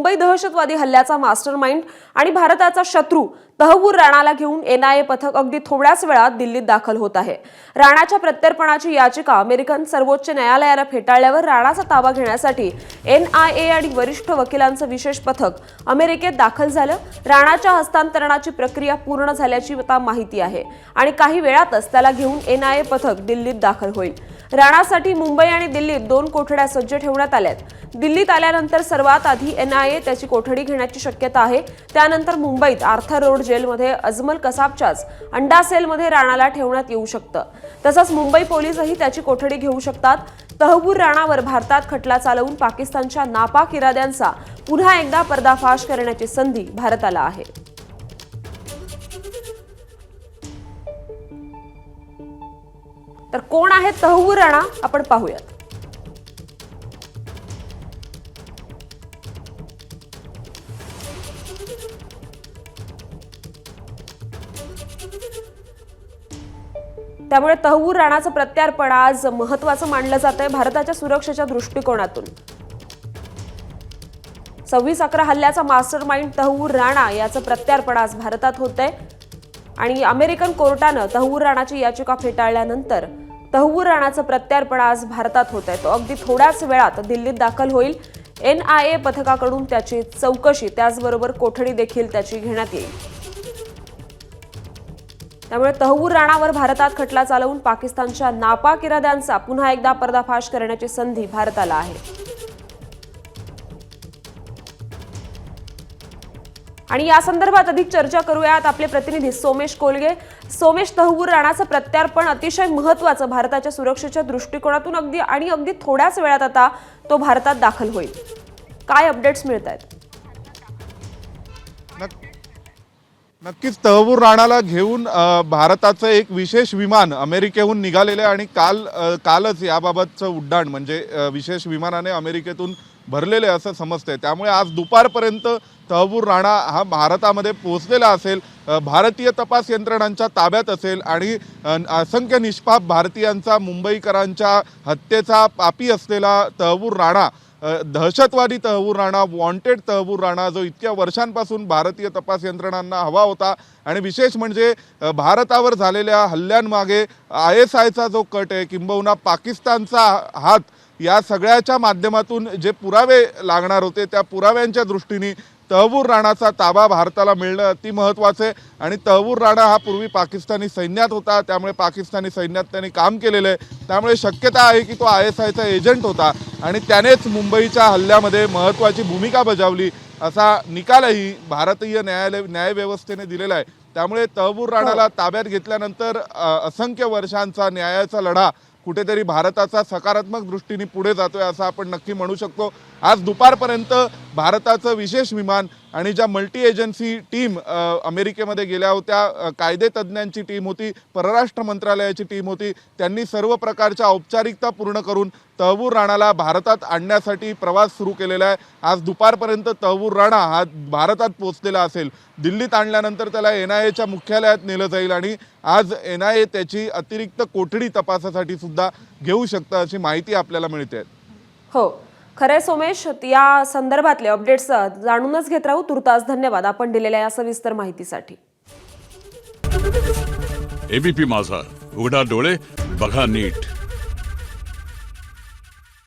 मुंबई दहशतवादी हल्ल्याचा मास्टरमाइंड आणि भारताचा शत्रू तहव्वूर राणाला घेऊन एनआयए पथक अगदी थोड्याच वेळात दिल्लीत दाखल होत आहे। राणाच्या प्रत्यर्पणाची याचिका अमेरिकन सर्वोच्च न्यायालयाला फेटाळल्यावर राणाचा ताबा घेण्यासाठी एनआयए आणि वरिष्ठ वकिलांचं विशेष पथक अमेरिकेत दाखल झालं। राणाच्या हस्तांतरणाची प्रक्रिया पूर्ण झाल्याची आता माहिती आहे आणि काही वेळातच त्याला घेऊन एनआयए पथक दिल्लीत दाखल होईल। राणासाठी मुंबई आणि दिल्लीत 2 कोठड्या सज्ज ठेवण्यात आल्यात। दिल्लीत आल्यानंतर सर्वात आधी एनआयए त्याची कोठडी घेण्याची शक्यता आहे। त्यानंतर मुंबईत आर्थर रोड जेलमध्ये अजमल कसाबच्याच अंडा सेलमध्ये राणाला ठेवण्यात येऊ शकतं। तसंच मुंबई पोलीसही त्याची कोठडी घेऊ शकतात। तहव्वूर राणावर भारतात खटला चालवून पाकिस्तानच्या नापाक इराद्यांचा पुन्हा एकदा पर्दाफाश करण्याची संधी भारताला आहे। तर कोण आहे तहव्वूर राणा आपण पाहूयात। त्यामुळे तहव्वूर राणाचं प्रत्यार्पण आज महत्त्वाचं मानलं जातंय भारताच्या सुरक्षेच्या दृष्टिकोनातून। 26/11 हल्ल्याचा मास्टरमाइंड तहव्वूर राणा याचं प्रत्यार्पण आज भारतात होतंय आणि अमेरिकन कोर्टानं तहव्वूर राणाची याचिका फेटाळल्यानंतर तहव्वूर राणाचं प्रत्यार्पण आज भारतात होतंय। तो अगदी थोड्याच वेळात दिल्लीत दाखल होईल। एनआयए पथकाकडून त्याची चौकशी त्याचबरोबर कोठडी देखील त्याची घेण्यात येईल। त्यामुळे तहव्वूर राणावर भारतात खटला चालवून पाकिस्तानच्या नापाक इराद्यांचा पुन्हा एकदा पर्दाफाश करण्याची संधी भारताला आहे। आणि या संदर्भात अधिक चर्चा करूयात आपले प्रतिनिधी सोमेश कोलगे। सोमेश, तहव्वूर राणाचं प्रत्यार्पण अतिशय महत्त्वाचं भारताच्या सुरक्षेच्या दृष्टिकोनातून अगदी थोड्याच वेळात आता तो भारतात दाखल होईल। काय अपडेट्स मिळतायत? नक्कीच तहव्वूर राणाला घेऊन भारताचं एक विशेष विमान अमेरिकेहून निघालेलं आहे आणि कालच याबाबतचं उड्डाण म्हणजे विशेष विमानाने अमेरिकेतून भरलेले असं समजतंय। त्यामुळे आज दुपारपर्यंत तहव्वूर राणा हा भारतामध्ये पोहोचलेला असेल, भारतीय तपास यंत्रणांच्या ताब्यात असेल आणि असंख्य निष्पाप भारतीयांचा, मुंबईकरांच्या हत्येचा पापी असलेला तहव्वूर राणा, दहशतवादी तहव्वूर राणा, वॉन्टेड तहव्वूर राणा, जो इतक्या वर्षांपासून भारतीय तपास यंत्रणांना हवा होता आणि विशेष म्हणजे भारतावर झालेल्या हल्ल्यांमागे ISIचा जो कट आहे किंबहुना पाकिस्तानचा हात, या सगळ्याच्या माध्यमातून जे पुरावे लागणार होते त्या पुराव्यांच्या दृष्टीने तहव्वूर राणाचा ताबा भारताला मिळणं अति महत्त्वाचं आहे। आणि तहव्वूर राणा हा पूर्वी पाकिस्तानी सैन्यात होता, त्यामुळे पाकिस्तानी सैन्यात त्यांनी काम केलेलं आहे। त्यामुळे शक्यता आहे की तो ISIचा एजंट होता आणि त्यानेच मुंबईच्या हल्ल्यामध्ये महत्त्वाची भूमिका बजावली असा निकालही भारतीय न्यायव्यवस्थेने दिलेला आहे। त्यामुळे तहव्वूर राणाला ताब्यात घेतल्यानंतर असंख्य वर्षांचा न्यायाचा लढा कुठेतरी भारताचा सकारात्मक दृष्टीने पुढे जातोय असं आपण नक्की म्हणू शकतो। आज दुपारपर्यंत भारताचं विशेष विमान आणि ज्या मल्टी एजन्सी टीम अमेरिकेमध्ये गेल्या होत्या, कायदे तज्ज्ञांची टीम होती, परराष्ट्र मंत्रालयाची टीम होती, त्यांनी सर्व प्रकारच्या औपचारिकता पूर्ण करून तहव्वूर राणाला भारतात आणण्यासाठी प्रवास सुरू केलेला आहे। आज दुपारपर्यंत तहव्वूर राणा हा भारतात पोहोचलेला असेल। दिल्लीत आणल्यानंतर त्याला एनआयएच्या मुख्यालयात नेलं जाईल आणि आज एनआयए त्याची अतिरिक्त कोठडी तपासासाठी सुद्धा घेऊ शकतं अशी माहिती आपल्याला मिळते। हो, खरे सोमेश, या संदर्भातले अपडेट्स जाणूनच घेत राहू। तुर्तास धन्यवाद आपण दिलेल्या या सविस्तर माहितीसाठी। एबीपी माझा, उघडा डोळे बघा नीट।